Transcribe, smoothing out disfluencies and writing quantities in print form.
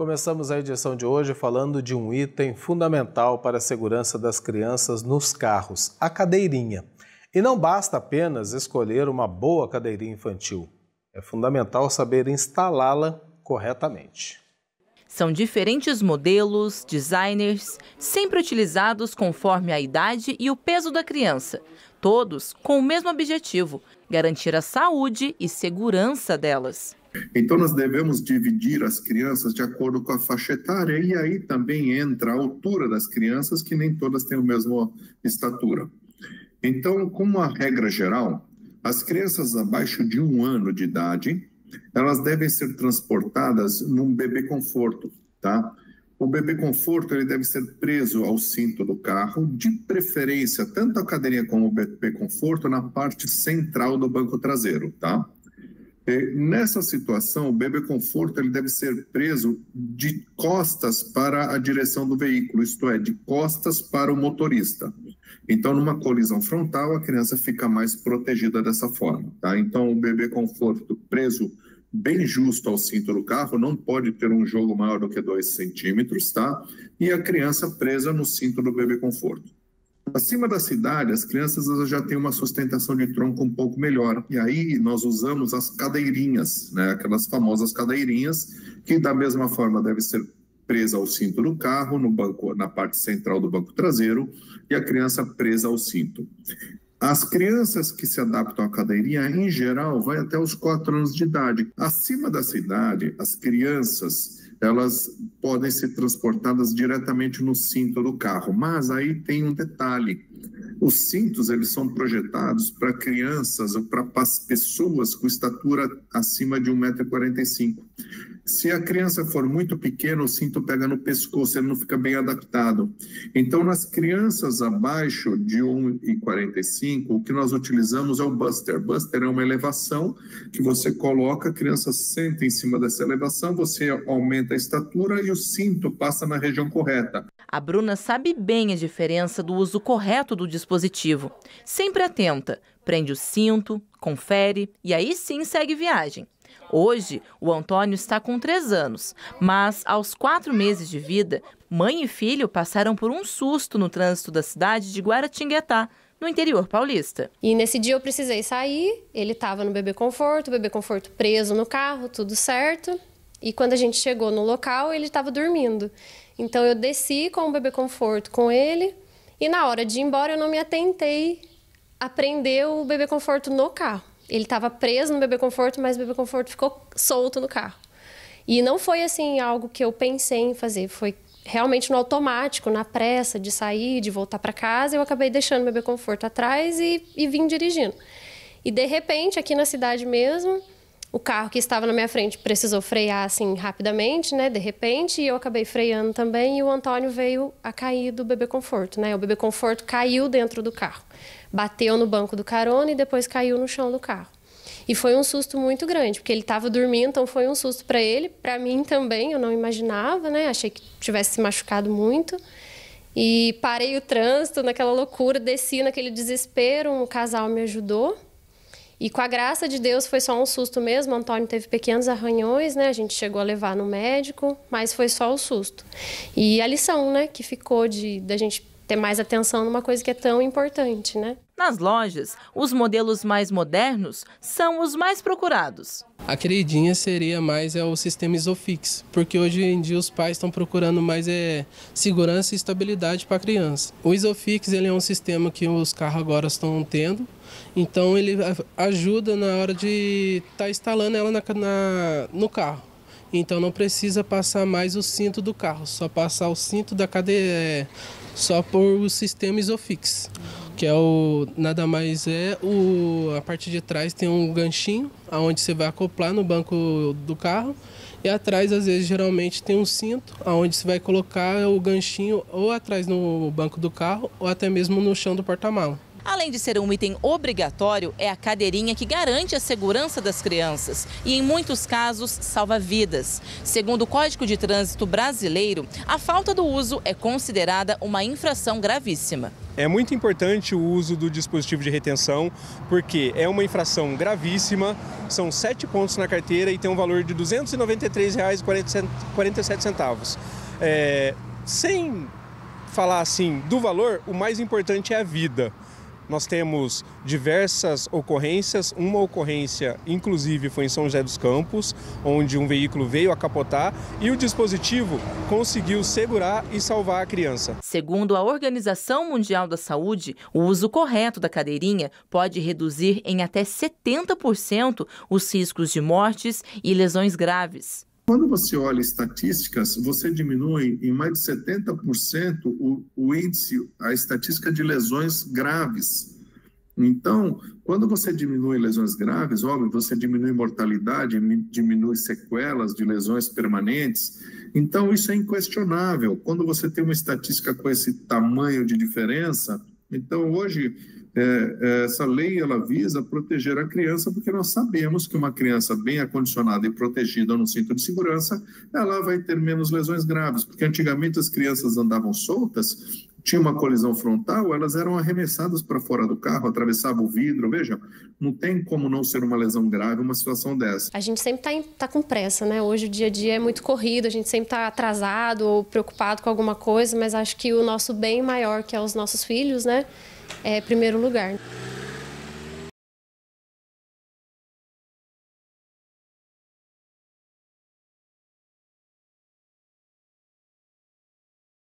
Começamos a edição de hoje falando de um item fundamental para a segurança das crianças nos carros, a cadeirinha. E não basta apenas escolher uma boa cadeirinha infantil. É fundamental saber instalá-la corretamente. São diferentes modelos, designers, sempre utilizados conforme a idade e o peso da criança. Todos com o mesmo objetivo, garantir a saúde e segurança delas. Então nós devemos dividir as crianças de acordo com a faixa etária e aí também entra a altura das crianças, que nem todas têm a mesma estatura. Então, como uma regra geral, as crianças abaixo de 1 ano de idade, elas devem ser transportadas num bebê conforto, tá? O bebê conforto ele deve ser preso ao cinto do carro, de preferência tanto a cadeirinha como o bebê conforto na parte central do banco traseiro, tá? Nessa situação, o bebê conforto ele deve ser preso de costas para a direção do veículo, isto é, de costas para o motorista. Então, numa colisão frontal, a criança fica mais protegida dessa forma, tá? Então, o bebê conforto preso bem justo ao cinto do carro, não pode ter um jogo maior do que 2 centímetros, tá? E a criança presa no cinto do bebê conforto. Acima da cidade, as crianças já têm uma sustentação de tronco um pouco melhor. E aí nós usamos as cadeirinhas, né? Aquelas famosas cadeirinhas, que da mesma forma deve ser presa ao cinto do carro, no banco, na parte central do banco traseiro, e a criança presa ao cinto. As crianças que se adaptam à cadeirinha, em geral, vai até os 4 anos de idade. Acima dessa idade, as crianças, elas podem ser transportadas diretamente no cinto do carro. Mas aí tem um detalhe. Os cintos, eles são projetados para crianças ou para pessoas com estatura acima de 1,45 m. Se a criança for muito pequena, o cinto pega no pescoço, ele não fica bem adaptado. Então, nas crianças abaixo de 1,45 m, o que nós utilizamos é o Buster. Buster é uma elevação que você coloca, a criança senta em cima dessa elevação, você aumenta a estatura e o cinto passa na região correta. A Bruna sabe bem a diferença do uso correto do dispositivo. Sempre atenta, prende o cinto, confere e aí sim segue viagem. Hoje, o Antônio está com 3 anos, mas aos 4 meses de vida, mãe e filho passaram por um susto no trânsito da cidade de Guaratinguetá, no interior paulista. E nesse dia eu precisei sair, ele estava no bebê conforto preso no carro, tudo certo. E quando a gente chegou no local, ele estava dormindo. Então eu desci com o bebê conforto com ele e na hora de ir embora eu não me atentei a prender o bebê conforto no carro. Ele estava preso no bebê conforto, mas o bebê conforto ficou solto no carro. E não foi assim algo que eu pensei em fazer, foi realmente no automático, na pressa de sair, de voltar para casa, eu acabei deixando o bebê conforto atrás e vim dirigindo. E de repente, aqui na cidade mesmo, o carro que estava na minha frente precisou frear assim rapidamente, né, de repente, e eu acabei freando também e o Antônio veio a cair do bebê conforto, né? O bebê conforto caiu dentro do carro, bateu no banco do carona e depois caiu no chão do carro. E foi um susto muito grande, porque ele estava dormindo, então foi um susto para ele, para mim também, eu não imaginava, né? Achei que tivesse se machucado muito. E parei o trânsito naquela loucura, desci naquele desespero, um casal me ajudou. E com a graça de Deus foi só um susto mesmo, o Antônio teve pequenos arranhões, né? A gente chegou a levar no médico, mas foi só o susto. E a lição, né, que ficou da gente ter mais atenção numa coisa que é tão importante, né? Nas lojas, os modelos mais modernos são os mais procurados. A queridinha seria mais o sistema Isofix, porque hoje em dia os pais estão procurando mais segurança e estabilidade para a criança. O Isofix ele é um sistema que os carros agora estão tendo, então ele ajuda na hora de estar instalando ela no carro. Então não precisa passar mais o cinto do carro, só passar o cinto da cadeia, só por o sistema Isofix, que é nada mais a parte de trás tem um ganchinho, onde você vai acoplar no banco do carro, e atrás, às vezes, geralmente tem um cinto, onde você vai colocar o ganchinho ou atrás no banco do carro, ou até mesmo no chão do porta-mala. Além de ser um item obrigatório, é a cadeirinha que garante a segurança das crianças e, em muitos casos, salva vidas. Segundo o Código de Trânsito Brasileiro, a falta do uso é considerada uma infração gravíssima. É muito importante o uso do dispositivo de retenção, porque é uma infração gravíssima, são 7 pontos na carteira e tem um valor de R$ 293,47. Sem falar assim do valor, o mais importante é a vida. Nós temos diversas ocorrências, uma ocorrência inclusive foi em São José dos Campos, onde um veículo veio a capotar e o dispositivo conseguiu segurar e salvar a criança. Segundo a Organização Mundial da Saúde, o uso correto da cadeirinha pode reduzir em até 70% os riscos de mortes e lesões graves. Quando você olha estatísticas, você diminui em mais de 70% o índice, a estatística de lesões graves. Então, quando você diminui lesões graves, óbvio, você diminui mortalidade, diminui sequelas de lesões permanentes. Então, isso é inquestionável. Quando você tem uma estatística com esse tamanho de diferença, então hoje essa lei ela visa proteger a criança, porque nós sabemos que uma criança bem acondicionada e protegida no cinto de segurança, ela vai ter menos lesões graves, porque antigamente as crianças andavam soltas, tinha uma colisão frontal, elas eram arremessadas para fora do carro, atravessavam o vidro, veja, não tem como não ser uma lesão grave uma situação dessa. A gente sempre tá com pressa, né? Hoje o dia a dia é muito corrido, a gente sempre está atrasado ou preocupado com alguma coisa, mas acho que o nosso bem maior, que é os nossos filhos, né, é primeiro lugar.